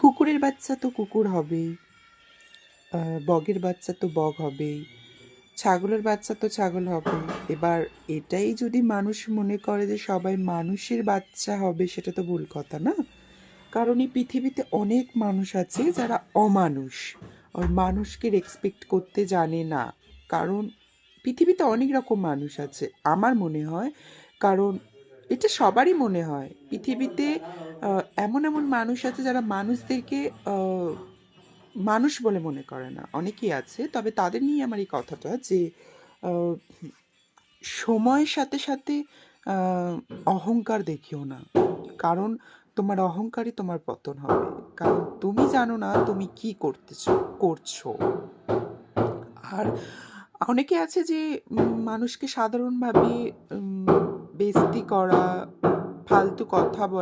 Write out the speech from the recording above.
কুকুরের বাচ্চা তো কুকুর হবেই, বগের বাচ্চা তো বগ হবেই, ছাগলের বাচ্চা তো ছাগল হবে। এবার এটাই যদি মানুষ মনে করে যে সবাই মানুষের বাচ্চা হবে, সেটা তো ভুল কথা না। কারণ এই পৃথিবীতে অনেক মানুষ আছে যারা অমানুষ, আর মানুষকে রেসপেক্ট করতে জানে না। কারণ পৃথিবীতে অনেক রকম মানুষ আছে আমার মনে হয়। কারণ এটা সবারই মনে হয় পৃথিবীতে এমন এমন মানুষ আছে যারা মানুষদেরকে আহ, মানুষ বলে মনে করে না। অনেকেই আছে, তবে তাদের নিয়ে আমার এই কথাটা যে আহ, সময়ের সাথে সাথে আহ, অহংকার দেখিও না। কারণ তোমার অহংকারই তোমার পতন হবে। কারণ তুমি জানো না তুমি কি করছো। আর অনেকে আছে যে মানুষকে সাধারণভাবে বেইজ্জতি করা, ফালতু কথা বলা